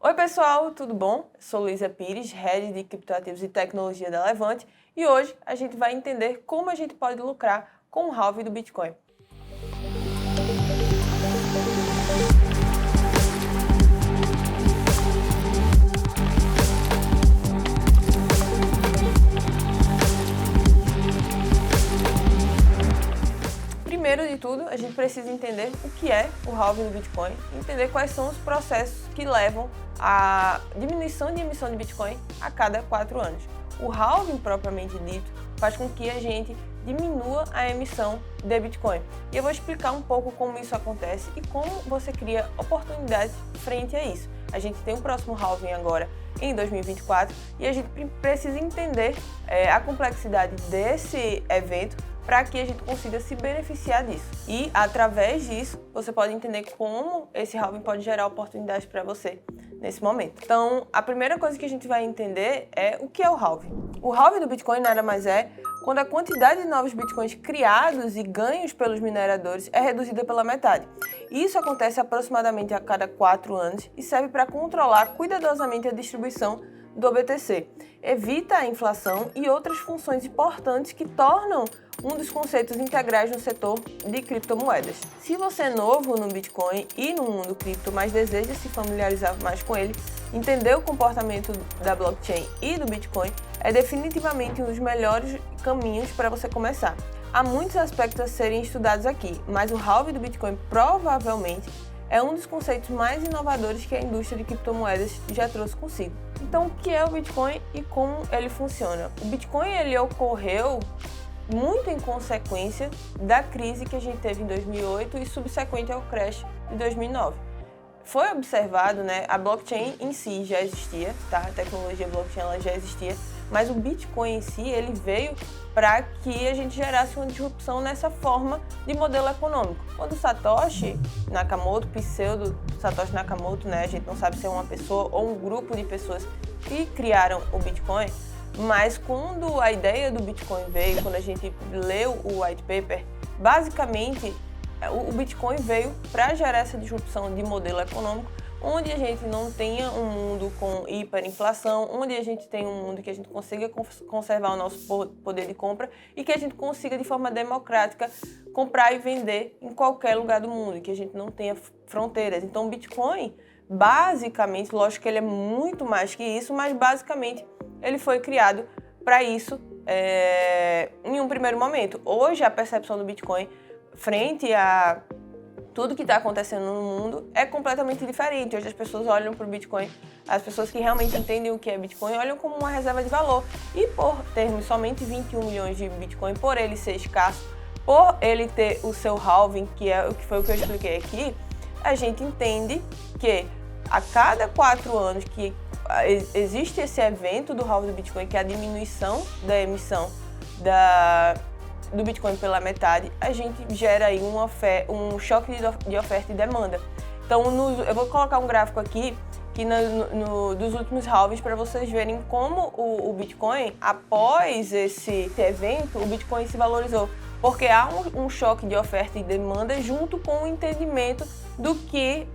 Oi pessoal, tudo bom? Sou Luísa Pires, Head de Criptoativos e Tecnologia da Levante, e hoje a gente vai entender como a gente pode lucrar com o halving do Bitcoin. Primeiro de tudo, a gente precisa entender o que é o halving do Bitcoin, entender quais são os processos que levam à diminuição de emissão de Bitcoin a cada 4 anos. O halving, propriamente dito, faz com que a gente diminua a emissão de Bitcoin. E eu vou explicar um pouco como isso acontece e como você cria oportunidades frente a isso. A gente tem um próximo halving agora em 2024 e a gente precisa entender a complexidade desse evento para que a gente consiga se beneficiar disso. E, através disso, você pode entender como esse halving pode gerar oportunidades para você nesse momento. Então, a primeira coisa que a gente vai entender é o que é o halving. O halving do Bitcoin nada mais é quando a quantidade de novos Bitcoins criados e ganhos pelos mineradores é reduzida pela metade. Isso acontece aproximadamente a cada 4 anos e serve para controlar cuidadosamente a distribuição do BTC. Evita a inflação e outras funções importantes que tornam um dos conceitos integrais no setor de criptomoedas. Se você é novo no Bitcoin e no mundo cripto, mas deseja se familiarizar mais com ele, entender o comportamento da blockchain e do Bitcoin é definitivamente um dos melhores caminhos para você começar. Há muitos aspectos a serem estudados aqui, mas o halving do Bitcoin provavelmente é um dos conceitos mais inovadores que a indústria de criptomoedas já trouxe consigo. Então, o que é o Bitcoin e como ele funciona? O Bitcoin ele ocorreu muito em consequência da crise que a gente teve em 2008 e subsequente ao crash de 2009. Foi observado, a blockchain em si já existia, tá? A tecnologia blockchain ela já existia, mas o Bitcoin em si ele veio para que a gente gerasse uma disrupção nessa forma de modelo econômico. Quando Satoshi Nakamoto, pseudo Satoshi Nakamoto, a gente não sabe se é uma pessoa ou um grupo de pessoas que criaram o Bitcoin, mas quando a ideia do Bitcoin veio, quando a gente leu o white paper, basicamente o Bitcoin veio para gerar essa disrupção de modelo econômico, onde a gente não tenha um mundo com hiperinflação, onde a gente tenha um mundo que a gente consiga conservar o nosso poder de compra e que a gente consiga de forma democrática comprar e vender em qualquer lugar do mundo, que a gente não tenha fronteiras. Então o Bitcoin, basicamente, lógico que ele é muito mais que isso, mas basicamente ele foi criado para isso em um primeiro momento. Hoje a percepção do Bitcoin frente a tudo que está acontecendo no mundo é completamente diferente. Hoje as pessoas olham para o Bitcoin, as pessoas que realmente entendem o que é Bitcoin, olham como uma reserva de valor. E por termos somente 21 milhões de Bitcoin, por ele ser escasso, por ele ter o seu halving, que foi o que eu expliquei aqui, a gente entende que a cada 4 anos que existe esse evento do halving do Bitcoin, que é a diminuição da emissão do Bitcoin pela metade, a gente gera aí um choque de oferta e demanda. Então, eu vou colocar um gráfico aqui que dos últimos halvings para vocês verem como o Bitcoin, após esse evento, o Bitcoin se valorizou. Porque há um choque de oferta e demanda junto com o entendimento do que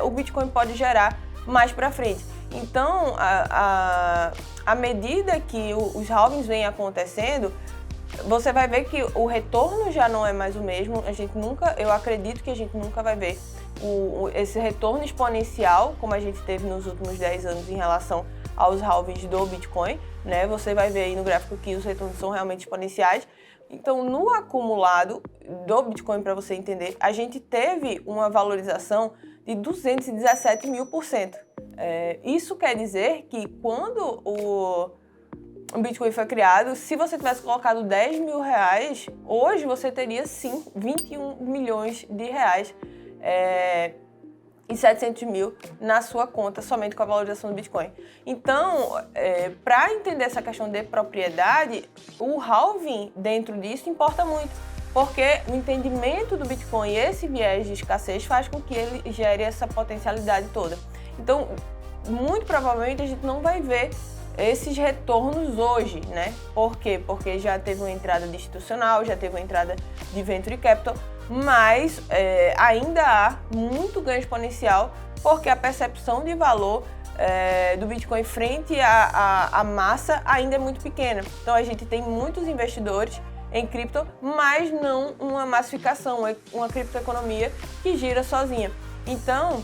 o Bitcoin pode gerar mais para frente. Então, à medida que os halvings vêm acontecendo, você vai ver que o retorno já não é mais o mesmo. Eu acredito que a gente nunca vai ver esse retorno exponencial como a gente teve nos últimos 10 anos em relação aos halvings do Bitcoin, Você vai ver aí no gráfico que os retornos são realmente exponenciais. Então, no acumulado do Bitcoin, para você entender, a gente teve uma valorização de 217.000%. Isso quer dizer que quando o Bitcoin foi criado, se você tivesse colocado 10 mil reais, hoje você teria sim 21 milhões de reais e 700 mil na sua conta, somente com a valorização do Bitcoin. Então, para entender essa questão de propriedade, o halving dentro disso importa muito, porque o entendimento do Bitcoin e esse viés de escassez faz com que ele gere essa potencialidade toda. Então, muito provavelmente a gente não vai ver esses retornos hoje, Por quê? Porque já teve uma entrada de institucional, já teve uma entrada de venture capital, mas ainda há muito ganho exponencial porque a percepção de valor do Bitcoin frente à massa ainda é muito pequena. Então a gente tem muitos investidores em cripto, mas não uma massificação, uma criptoeconomia que gira sozinha. Então,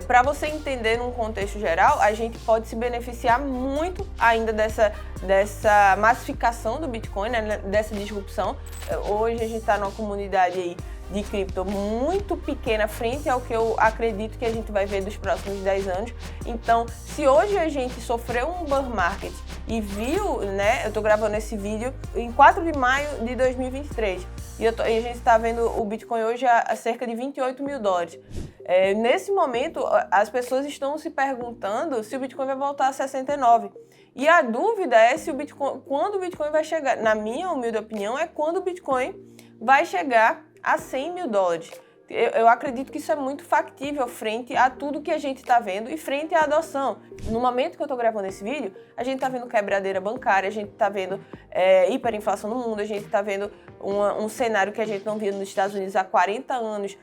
para você entender num contexto geral, a gente pode se beneficiar muito ainda dessa massificação do Bitcoin, né, dessa disrupção. Hoje a gente está numa comunidade aí de cripto muito pequena frente ao que eu acredito que a gente vai ver dos próximos 10 anos. Então, se hoje a gente sofreu um bear market e viu, né, eu tô gravando esse vídeo em 4 de maio de 2023 e a gente está vendo o Bitcoin hoje a cerca de 28 mil dólares. Nesse momento, as pessoas estão se perguntando se o Bitcoin vai voltar a 69. E a dúvida é se quando o Bitcoin vai chegar, na minha humilde opinião, é quando o Bitcoin vai chegar a 100 mil dólares. Eu acredito que isso é muito factível frente a tudo que a gente está vendo e frente à adoção. No momento que eu estou gravando esse vídeo, a gente está vendo quebradeira bancária, a gente está vendo hiperinflação no mundo, a gente está vendo um cenário que a gente não via nos Estados Unidos há 40 anos,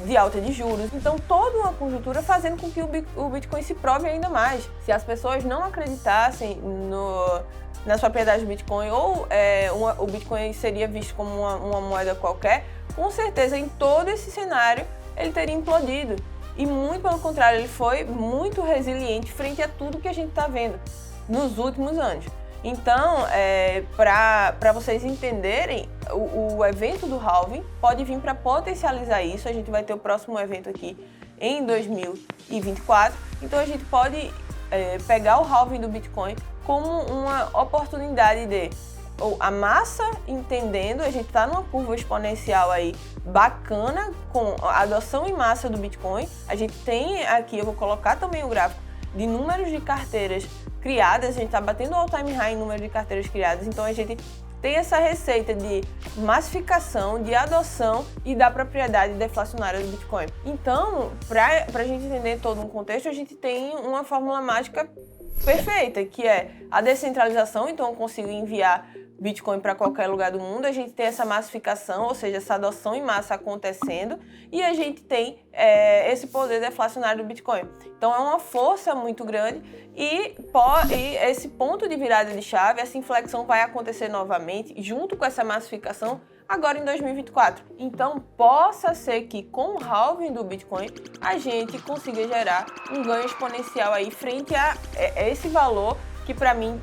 de alta de juros. Então, toda uma conjuntura fazendo com que o Bitcoin se prove ainda mais. Se as pessoas não acreditassem nas propriedades do Bitcoin ou o Bitcoin seria visto como uma moeda qualquer, com certeza em todo esse cenário ele teria implodido. E muito pelo contrário, ele foi muito resiliente frente a tudo que a gente está vendo nos últimos anos. Então, para vocês entenderem, o evento do halving pode vir para potencializar isso. A gente vai ter o próximo evento aqui em 2024. Então, a gente pode pegar o halving do Bitcoin como uma oportunidade de a massa entendendo, a gente está numa curva exponencial aí bacana com a adoção em massa do Bitcoin. A gente tem aqui, eu vou colocar também o gráfico de números de carteiras criadas, a gente está batendo all-time high em número de carteiras criadas, então a gente tem essa receita de massificação, de adoção e da propriedade deflacionária do Bitcoin. Então, para a gente entender todo um contexto, a gente tem uma fórmula mágica perfeita, que é a descentralização, então eu consigo enviar Bitcoin para qualquer lugar do mundo, a gente tem essa massificação, ou seja, essa adoção em massa acontecendo, e a gente tem esse poder deflacionário do Bitcoin. Então é uma força muito grande e esse ponto de virada de chave, essa inflexão vai acontecer novamente junto com essa massificação agora em 2024. Então possa ser que com o halving do Bitcoin a gente consiga gerar um ganho exponencial aí frente a esse valor que para mim,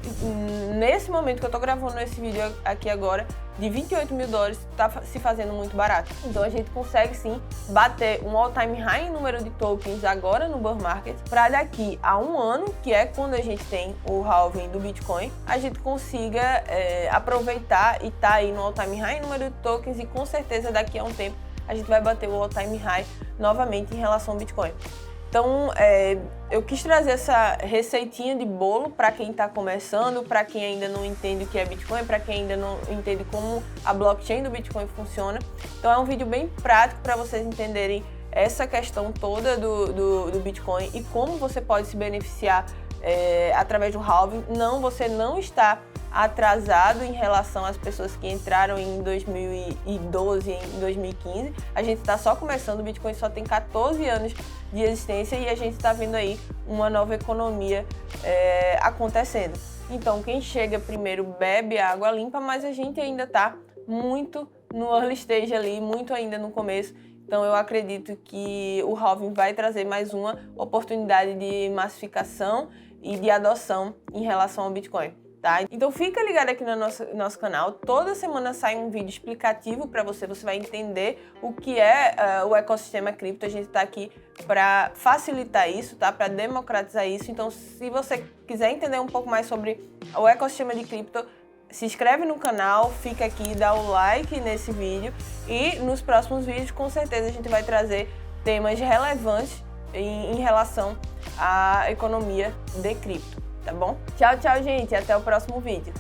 nesse momento que eu tô gravando esse vídeo aqui agora, de 28 mil dólares, tá se fazendo muito barato. Então a gente consegue sim bater um all-time high em número de tokens agora no bear market, para daqui a um ano, que é quando a gente tem o halving do Bitcoin, a gente consiga aproveitar e tá aí no all-time high em número de tokens, e com certeza daqui a um tempo a gente vai bater o all-time high novamente em relação ao Bitcoin. Então, eu quis trazer essa receitinha de bolo para quem está começando, para quem ainda não entende o que é Bitcoin, para quem ainda não entende como a blockchain do Bitcoin funciona. Então, é um vídeo bem prático para vocês entenderem essa questão toda do Bitcoin e como você pode se beneficiar através do halving. Você não está atrasado em relação às pessoas que entraram em 2012, em 2015. A gente está só começando, o Bitcoin só tem 14 anos de existência e a gente está vendo aí uma nova economia acontecendo. Então, quem chega primeiro bebe a água limpa, mas a gente ainda está muito no early stage ali, muito ainda no começo. Então, eu acredito que o halving vai trazer mais uma oportunidade de massificação e de adoção em relação ao Bitcoin. Tá? Então fica ligado aqui no nosso canal, toda semana sai um vídeo explicativo para você vai entender o que é o ecossistema cripto. A gente está aqui para facilitar isso, tá? Para democratizar isso. Então se você quiser entender um pouco mais sobre o ecossistema de cripto, se inscreve no canal, fica aqui, dá o like nesse vídeo e nos próximos vídeos com certeza a gente vai trazer temas relevantes em relação à economia de cripto. Tá bom? Tchau, tchau, gente. Até o próximo vídeo.